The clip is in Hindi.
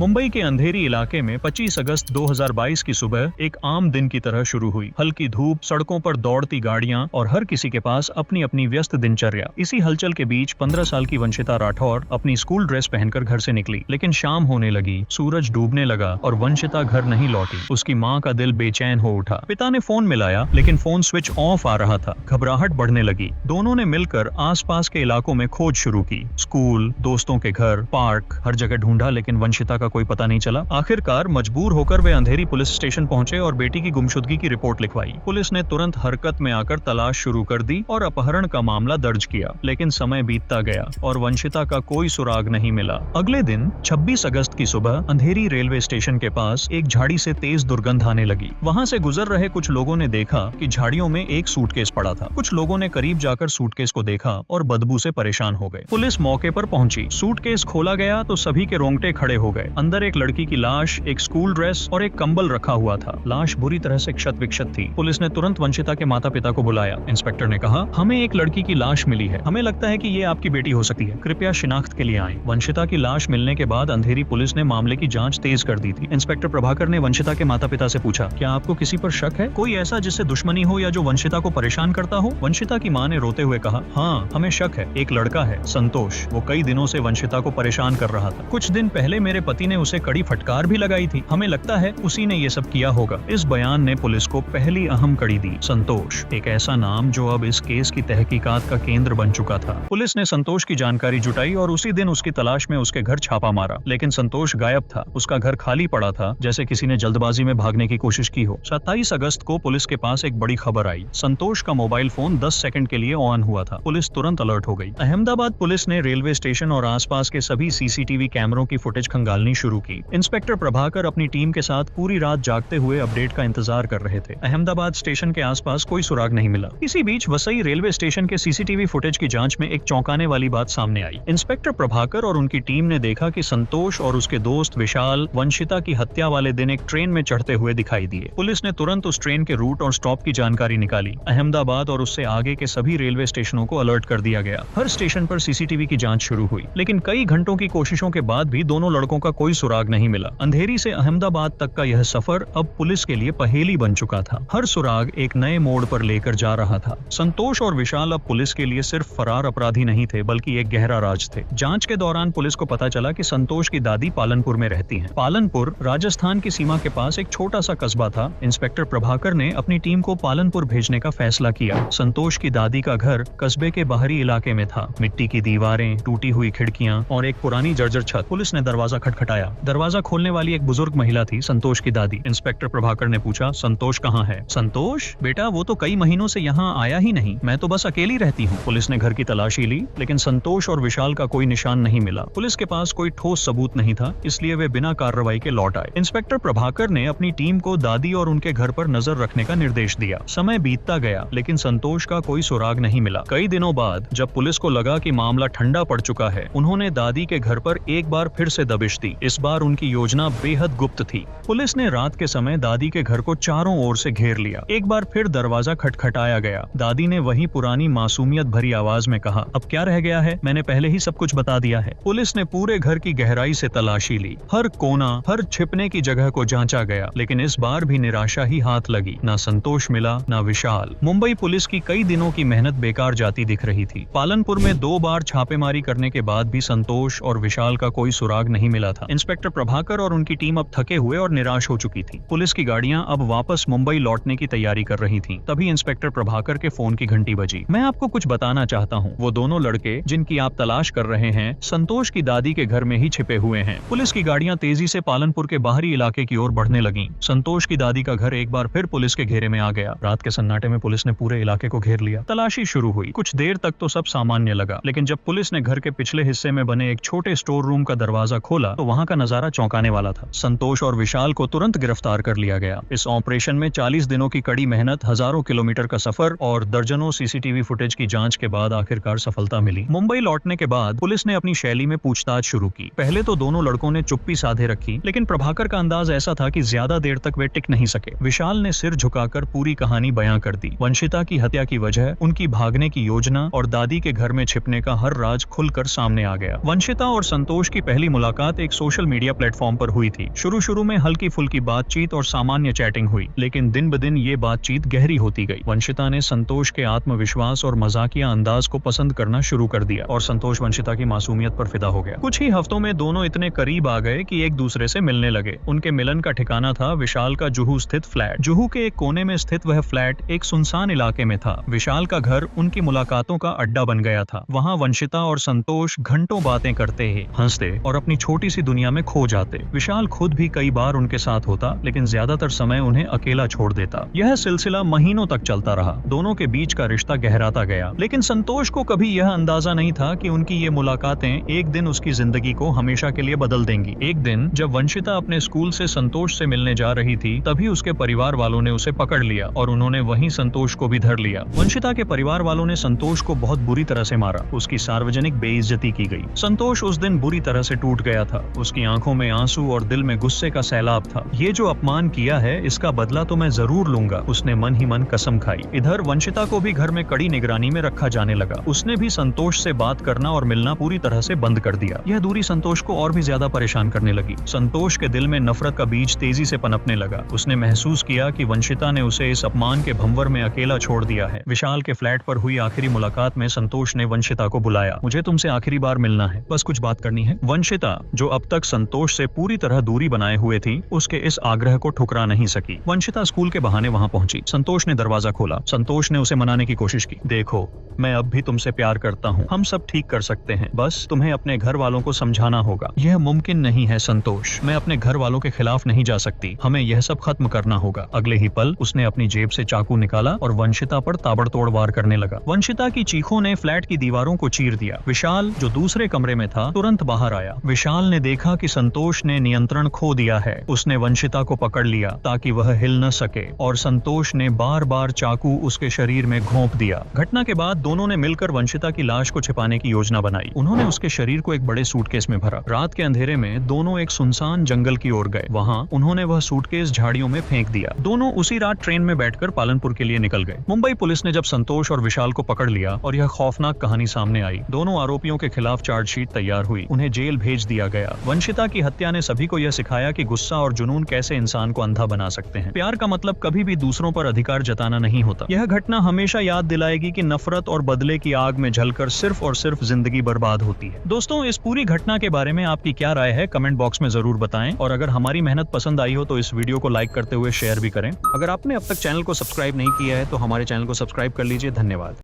मुंबई के अंधेरी इलाके में 25 अगस्त 2022 की सुबह एक आम दिन की तरह शुरू हुई। हल्की धूप, सड़कों पर दौड़ती गाड़ियां और हर किसी के पास अपनी अपनी व्यस्त दिनचर्या। इसी हलचल के बीच 15 साल की वंशिता राठौर अपनी स्कूल ड्रेस पहनकर घर से निकली, लेकिन शाम होने लगी, सूरज डूबने लगा और वंशिता घर नहीं लौटी। उसकी माँ का दिल बेचैन हो उठा। पिता ने फोन मिलाया, लेकिन फोन स्विच ऑफ आ रहा था। घबराहट बढ़ने लगी। दोनों ने मिलकर आसपास के इलाकों में खोज शुरू की। स्कूल, दोस्तों के घर, पार्क, हर जगह ढूंढा, लेकिन वंशिता का कोई पता नहीं चला। आखिरकार मजबूर होकर वे अंधेरी पुलिस स्टेशन पहुंचे और बेटी की गुमशुदगी की रिपोर्ट लिखवाई। पुलिस ने तुरंत हरकत में आकर तलाश शुरू कर दी और अपहरण का मामला दर्ज किया, लेकिन समय बीतता गया और वंशिता का कोई सुराग नहीं मिला। अगले दिन 26 अगस्त की सुबह अंधेरी रेलवे स्टेशन के पास एक झाड़ी से तेज दुर्गंध आने लगी। वहां से गुजर रहे कुछ लोगों ने देखा कि झाड़ियों में एक सूटकेस पड़ा था। कुछ लोगों ने करीब जाकर सूटकेस को देखा और बदबू से परेशान हो गए। पुलिस मौके पर पहुंची। सूटकेस खोला गया तो सभी के रोंगटे खड़े हो गए। अंदर एक लड़की की लाश, एक स्कूल ड्रेस और एक कंबल रखा हुआ था। लाश बुरी तरह से क्षत विक्षत थी। पुलिस ने तुरंत वंशिता के माता पिता को बुलाया। इंस्पेक्टर ने कहा, हमें एक लड़की की लाश मिली है। हमें लगता है कि ये आपकी बेटी हो सकती है। कृपया शिनाख्त के लिए आएं। वंशिता की लाश मिलने के बाद अंधेरी पुलिस ने मामले की जांच तेज कर दी थी। इंस्पेक्टर प्रभाकर ने वंशिता के माता पिता से पूछा, क्या आपको किसी पर शक है? कोई ऐसा जिससे दुश्मनी हो या जो वंशिता को परेशान करता हो? वंशिता की मां ने रोते हुए कहा, हाँ, हमें शक है। एक लड़का है, संतोष। वो कई दिनों से वंशिता को परेशान कर रहा था। कुछ दिन पहले मेरे पति ने उसे कड़ी फटकार भी लगाई थी। हमें लगता है उसी ने ये सब किया होगा। इस बयान ने पुलिस को पहली अहम कड़ी दी। संतोष, एक ऐसा नाम जो अब इस केस की तहकीकात का केंद्र बन चुका था। पुलिस ने संतोष की जानकारी जुटाई और उसी दिन उसकी तलाश में उसके घर छापा मारा, लेकिन संतोष गायब था। उसका घर खाली पड़ा था, जैसे किसी ने जल्दबाजी में भागने की कोशिश की हो। 27 अगस्त को पुलिस के पास एक बड़ी खबर आई। संतोष का मोबाइल फोन 10 सेकंड के लिए ऑन हुआ था। पुलिस तुरंत अलर्ट हो गई। अहमदाबाद पुलिस ने रेलवे स्टेशन और आसपास के सभी सीसीटीवी कैमरों की फुटेज खंगालनी शुरू की। इंस्पेक्टर प्रभाकर अपनी टीम के साथ पूरी रात जागते हुए अपडेट का इंतजार कर रहे थे। अहमदाबाद स्टेशन के आसपास कोई सुराग नहीं मिला। इसी बीच वसई रेलवे स्टेशन के सीसीटीवी फुटेज की जांच में एक चौंकाने वाली बात सामने आई। इंस्पेक्टर प्रभाकर और उनकी टीम ने देखा कि संतोष और उसके दोस्त विशाल वंशिता की हत्या वाले दिन एक ट्रेन में चढ़ते हुए दिखाई दिए। पुलिस ने तुरंत उस ट्रेन के रूट और स्टॉप की जानकारी निकाली। अहमदाबाद और उससे आगे के सभी रेलवे स्टेशनों को अलर्ट कर दिया गया। हर स्टेशन पर सीसीटीवी की जांच शुरू हुई, लेकिन कई घंटों की कोशिशों के बाद भी दोनों लड़कों का कोई सुराग नहीं मिला। अंधेरी से अहमदाबाद तक का यह सफर अब पुलिस के लिए पहेली बन चुका था। हर सुराग एक नए मोड़ पर लेकर जा रहा था। संतोष और विशाल अब पुलिस के लिए सिर्फ फरार अपराधी नहीं थे, बल्कि एक गहरा राज थे। जांच के दौरान पुलिस को पता चला कि संतोष की दादी पालनपुर में रहती हैं। पालनपुर राजस्थान की सीमा के पास एक छोटा सा कस्बा था। इंस्पेक्टर प्रभाकर ने अपनी टीम को पालनपुर भेजने का फैसला किया। संतोष की दादी का घर कस्बे के बाहरी इलाके में था। मिट्टी की दीवारें, टूटी हुई खिड़कियां और एक पुरानी जर्जर छत। पुलिस ने दरवाजा खटखटाया। दरवाजा खोलने वाली एक बुजुर्ग महिला थी, संतोष की दादी। इंस्पेक्टर प्रभाकर ने पूछा, संतोष कहाँ है? संतोष बेटा, वो तो कई महीनों से यहाँ आया ही नहीं। मैं तो बस अकेली रहती हूँ। पुलिस ने घर की तलाशी ली, लेकिन संतोष और विशाल का कोई निशान नहीं मिला। पुलिस के पास कोई ठोस सबूत नहीं था, इसलिए वे बिना कार्रवाई के लौट आए। इंस्पेक्टर प्रभाकर ने अपनी टीम को दादी और उनके घर पर नजर रखने का निर्देश दिया। समय बीतता गया, लेकिन संतोष का कोई सुराग नहीं मिला। कई दिनों बाद जब पुलिस को लगा कि मामला ठंडा पड़ चुका है, उन्होंने दादी के घर पर एक बार फिर से दबिश दी। इस बार उनकी योजना बेहद गुप्त थी। पुलिस ने रात के समय दादी के घर को चारों ओर से घेर लिया। एक बार फिर दरवाजा खटखटाया गया। दादी ने वही पुरानी मासूमियत भरी आवाज में कहा, अब क्या रह गया है? मैंने पहले ही सब कुछ बता दिया है। पुलिस ने पूरे घर की गहराई से तलाशी ली। हर कोना, हर छिपने की जगह को जांचा गया, लेकिन इस बार भी निराशा ही हाथ लगी। ना संतोष मिला, ना विशाल। मुंबई पुलिस की कई दिनों की मेहनत बेकार जाती दिख रही थी। पालनपुर में 2 बार छापेमारी करने के बाद भी संतोष और विशाल का कोई सुराग नहीं मिला था। इंस्पेक्टर प्रभाकर और उनकी टीम अब थके हुए और निराश हो चुकी थी। पुलिस की गाड़ियां अब वापस मुंबई लौटने की तैयारी कर रही थीं। तभी इंस्पेक्टर प्रभाकर के फोन की घंटी बजी। मैं आपको कुछ बताना चाहता हूँ। वो दोनों लड़के जिनकी आप तलाश कर रहे हैं, संतोष की दादी के घर में ही छिपे हुए हैं। पुलिस की गाड़ियां तेजी से पालनपुर के बाहरी इलाके की ओर बढ़ने लगीं। संतोष की दादी का घर एक बार फिर पुलिस के घेरे में आ गया। रात के सन्नाटे में पुलिस ने पूरे इलाके को घेर लिया। तलाशी शुरू हुई। कुछ देर तक तो सब सामान्य लगा, लेकिन जब पुलिस ने घर के पिछले हिस्से में बने एक छोटे स्टोर रूम का दरवाजा खोला तो वहाँ का नजारा चौंकाने वाला था। संतोष और विशाल को तुरंत गिरफ्तार कर लिया गया। इस ऑपरेशन में 40 दिनों की कड़ी मेहनत, हजारों किलोमीटर का सफर और दर्जनों सीसीटीवी फुटेज की जांच के बाद आखिरकार सफलता मिली। मुंबई लौटने के बाद पुलिस ने अपनी शैली में पूछताछ शुरू की। पहले तो दोनों लड़कों ने चुप्पी साधे रखी, लेकिन प्रभाकर का अंदाज ऐसा था कि ज्यादा देर तक वे टिक नहीं सके। विशाल ने सिर झुकाकर पूरी कहानी बयां कर दी। वंशिता की हत्या की वजह, उनकी भागने की योजना और दादी के घर में छिपने का हर राज खुलकर सामने आ गया। वंशिता और संतोष की पहली मुलाकात एक सोशल मीडिया प्लेटफॉर्म पर हुई थी। शुरू में हल्की फुल्की बातचीत और सामान्य चैटिंग हुई, लेकिन दिन ब दिन ये बातचीत गहरी होती गई। वंशिता ने संतोष के आत्मविश्वास और मजाकिया अंदाज को पसंद करना शुरू कर दिया और संतोष वंशिता की मासूमियत पर फिदा हो गया। कुछ ही हफ्तों में दोनों इतने करीब आ गए कि एक दूसरे से मिलने लगे। उनके मिलन का ठिकाना था विशाल का जुहू स्थित फ्लैट। जुहू के एक कोने में स्थित वह फ्लैट एक सुनसान इलाके में था। विशाल का घर उनकी मुलाकातों का अड्डा बन गया था। वहाँ वंशिता और संतोष घंटों बातें करते ही हंसते और अपनी छोटी सी दुनिया में खो जाते। विशाल खुद भी कई बार उनके साथ होता, लेकिन ज्यादातर समय उन्हें अकेला छोड़ देता। यह सिलसिला महीनों तक चलता रहा। दोनों के बीच का रिश्ता गहराता गया, लेकिन संतोष को कभी यह अंदाजा नहीं था कि उनकी ये मुलाकातें एक दिन उसकी जिंदगी को हमेशा के लिए बदल देंगी। एक दिन जब वंशिता अपने स्कूल से संतोष से मिलने जा रही थी, तभी उसके परिवार वालों ने उसे पकड़ लिया और उन्होंने वहीं संतोष को भी धर लिया। वंशिता के परिवार वालों ने संतोष को बहुत बुरी तरह से मारा। उसकी सार्वजनिक बेइज्जती की गई। संतोष उस दिन बुरी तरह से टूट गया था। उसकी आंखों में आंसू और दिल में गुस्से का सैलाब था। ये जो अपमान किया है, इसका बदला तो मैं जरूर लूंगा, उसने मन ही मन कसम खाई। इधर वंशिता को भी घर में कड़ी निगरानी में रखा जाने लगा। उसने भी संतोष से बात करना और मिलना पूरी तरह से बंद कर दिया। यह दूरी संतोष को और भी ज्यादा परेशान करने लगी। संतोष के दिल में नफरत का बीज तेजी से पनपने लगा। उसने महसूस किया कि वंशिता ने उसे इस अपमान के भंवर में अकेला छोड़ दिया है। विशाल के फ्लैट पर हुई आखिरी मुलाकात में संतोष ने वंशिता को बुलाया। मुझे तुमसे आखिरी बार मिलना है, बस कुछ बात करनी है। वंशिता, जो अब तक संतोष से पूरी तरह दूरी बनाए हुए थी, उसके इस आग्रह को ठुकरा नहीं सकी। वंशिता स्कूल के बहाने वहां पहुंची। संतोष ने दरवाजा खोला। संतोष ने उसे मनाने की कोशिश की। देखो, मैं अब भी तुमसे प्यार करता हूँ, हम सब ठीक कर सकते हैं, बस तुम्हें अपने घर वालों को समझाना होगा। यह मुमकिन नहीं है संतोष, मैं अपने घर वालों के खिलाफ नहीं जा सकती, हमें यह सब खत्म करना होगा। अगले ही पल उसने अपनी जेब से चाकू निकाला और वंशिता पर ताबड़तोड़ वार करने लगा। वंशिता की चीखों ने फ्लैट की दीवारों को चीर दिया। विशाल, जो दूसरे कमरे में था, तुरंत बाहर आया। विशाल ने देखा कि संतोष ने नियंत्रण खो दिया है। उसने वंशिता को पकड़ लिया ताकि वह हिल न सके और संतोष ने बार बार चाकू उसके शरीर में घोंप दिया। घटना के बाद दोनों ने मिलकर वंशिता की लाश को छिपाने की योजना बनाई। उन्होंने उसके शरीर को एक बड़े सूटकेस में भरा। रात के अंधेरे में दोनों एक सुनसान जंगल की ओर गए। वहां उन्होंने वह सूटकेस झाड़ियों में फेंक दिया। दोनों उसी रात ट्रेन में बैठकर पालनपुर के लिए निकल गए। मुंबई पुलिस ने जब संतोष और विशाल को पकड़ लिया और यह खौफनाक कहानी सामने आई, दोनों आरोपियों के खिलाफ चार्जशीट तैयार हुई। उन्हें जेल भेज दिया गया। वंशिता की हत्या ने सभी को यह सिखाया कि गुस्सा और जुनून कैसे इंसान को अंधा बना सकते हैं। प्यार का मतलब कभी भी दूसरों पर अधिकार जताना नहीं होता। यह घटना हमेशा याद दिलाएगी कि नफरत और बदले की आग में जलकर सिर्फ और सिर्फ जिंदगी बर्बाद होती है। दोस्तों, इस पूरी घटना के बारे में आपकी क्या राय है, कमेंट बॉक्स में जरूर बताएं और अगर हमारी मेहनत पसंद आई हो तो इस वीडियो को लाइक करते हुए शेयर भी करें। अगर आपने अब तक चैनल को सब्सक्राइब नहीं किया है तो हमारे चैनल को सब्सक्राइब कर लीजिए। धन्यवाद।